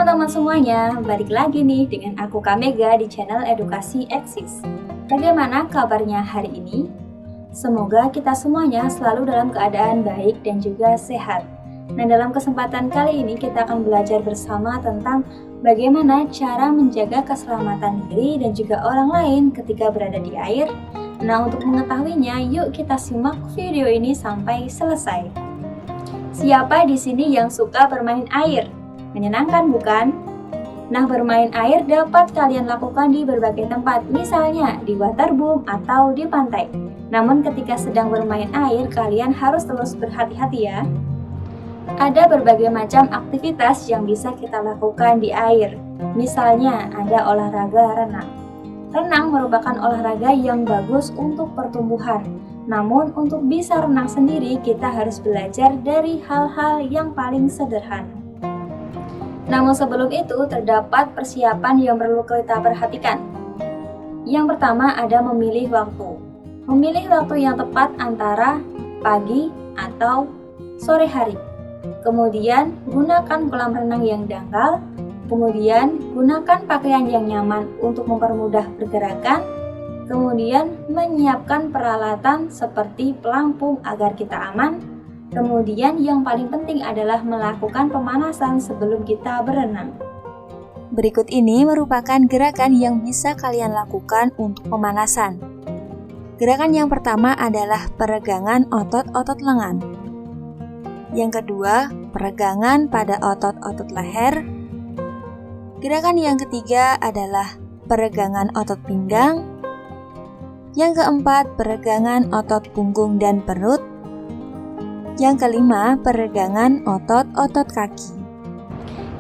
teman-teman semuanya, balik lagi nih dengan aku Kamega di channel Edukasi Eksis. Bagaimana kabarnya hari ini? Semoga kita semuanya selalu dalam keadaan baik dan juga sehat. Nah, dalam kesempatan kali ini kita akan belajar bersama tentang bagaimana cara menjaga keselamatan diri dan juga orang lain ketika berada di air. Nah, untuk mengetahuinya, yuk kita simak video ini sampai selesai. Siapa di sini yang suka bermain air? Menyenangkan bukan? Nah, bermain air dapat kalian lakukan di berbagai tempat, misalnya di waterboom atau di pantai. Namun ketika sedang bermain air, kalian harus terus berhati-hati ya. Ada berbagai macam aktivitas yang bisa kita lakukan di air. Misalnya, ada olahraga renang. Renang merupakan olahraga yang bagus untuk pertumbuhan. Namun, untuk bisa renang sendiri, kita harus belajar dari hal-hal yang paling sederhana. Namun sebelum itu, terdapat persiapan yang perlu kita perhatikan. Yang pertama ada memilih waktu. Memilih waktu yang tepat antara pagi atau sore hari. Kemudian, gunakan kolam renang yang dangkal. Kemudian, gunakan pakaian yang nyaman untuk mempermudah pergerakan. Kemudian, menyiapkan peralatan seperti pelampung agar kita aman. Kemudian yang paling penting adalah melakukan pemanasan sebelum kita berenang. Berikut ini merupakan gerakan yang bisa kalian lakukan untuk pemanasan. Gerakan yang pertama adalah peregangan otot-otot lengan. Yang kedua, peregangan pada otot-otot leher. Gerakan yang ketiga adalah peregangan otot pinggang. Yang keempat, peregangan otot punggung dan perut. Yang kelima, peregangan otot-otot kaki.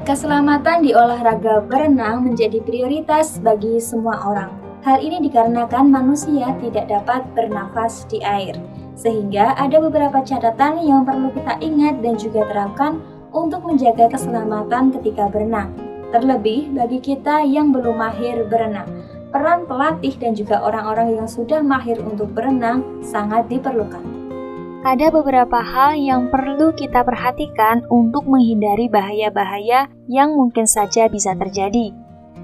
Keselamatan di olahraga berenang menjadi prioritas bagi semua orang. Hal ini dikarenakan manusia tidak dapat bernafas di air, sehingga ada beberapa catatan yang perlu kita ingat dan juga terapkan untuk menjaga keselamatan ketika berenang. Terlebih bagi kita yang belum mahir berenang, peran pelatih dan juga orang-orang yang sudah mahir untuk berenang sangat diperlukan. Ada beberapa hal yang perlu kita perhatikan untuk menghindari bahaya-bahaya yang mungkin saja bisa terjadi.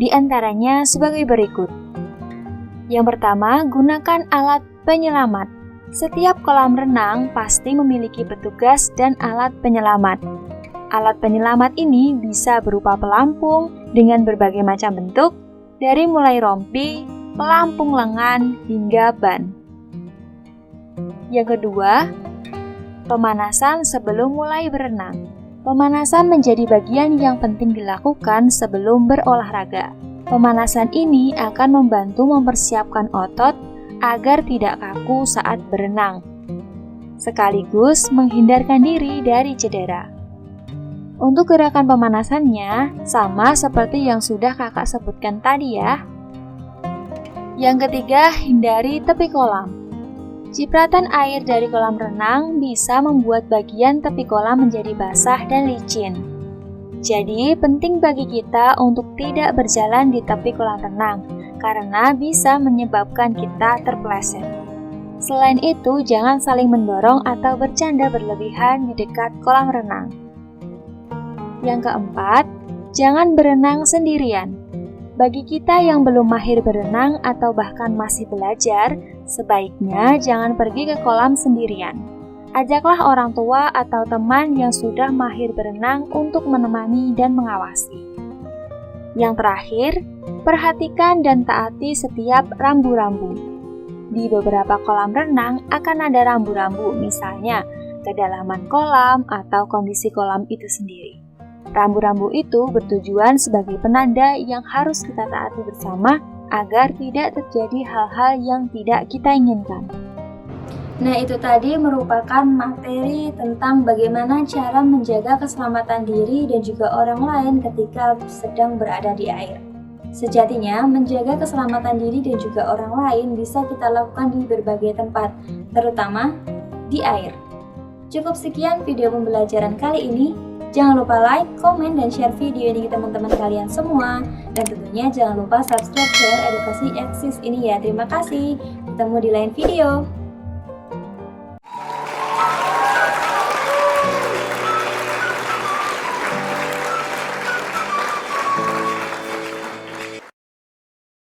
Di antaranya sebagai berikut. Yang pertama, gunakan alat penyelamat. Setiap kolam renang pasti memiliki petugas dan alat penyelamat. Alat penyelamat ini bisa berupa pelampung dengan berbagai macam bentuk, dari mulai rompi, pelampung lengan, hingga ban. Yang kedua, pemanasan sebelum mulai berenang. Pemanasan menjadi bagian yang penting dilakukan sebelum berolahraga. Pemanasan ini akan membantu mempersiapkan otot agar tidak kaku saat berenang, sekaligus menghindarkan diri dari cedera. Untuk gerakan pemanasannya, sama seperti yang sudah kakak sebutkan tadi ya. Yang ketiga, hindari tepi kolam. Cipratan air dari kolam renang bisa membuat bagian tepi kolam menjadi basah dan licin. Jadi, penting bagi kita untuk tidak berjalan di tepi kolam renang, karena bisa menyebabkan kita terpeleset. Selain itu, jangan saling mendorong atau bercanda berlebihan di dekat kolam renang. Yang keempat, jangan berenang sendirian. Bagi kita yang belum mahir berenang atau bahkan masih belajar, sebaiknya jangan pergi ke kolam sendirian. Ajaklah orang tua atau teman yang sudah mahir berenang untuk menemani dan mengawasi. Yang terakhir, perhatikan dan taati setiap rambu-rambu. Di beberapa kolam renang akan ada rambu-rambu, misalnya kedalaman kolam atau kondisi kolam itu sendiri. Rambu-rambu itu bertujuan sebagai penanda yang harus kita taati bersama agar tidak terjadi hal-hal yang tidak kita inginkan. Nah, itu tadi merupakan materi tentang bagaimana cara menjaga keselamatan diri dan juga orang lain ketika sedang berada di air. Sejatinya, menjaga keselamatan diri dan juga orang lain bisa kita lakukan di berbagai tempat, terutama di air. Cukup sekian video pembelajaran kali ini. Jangan lupa like, komen, dan share video ini ke teman-teman kalian semua. Dan tentunya jangan lupa subscribe channel Edukasi Eksis ini ya. Terima kasih. Ketemu di lain video.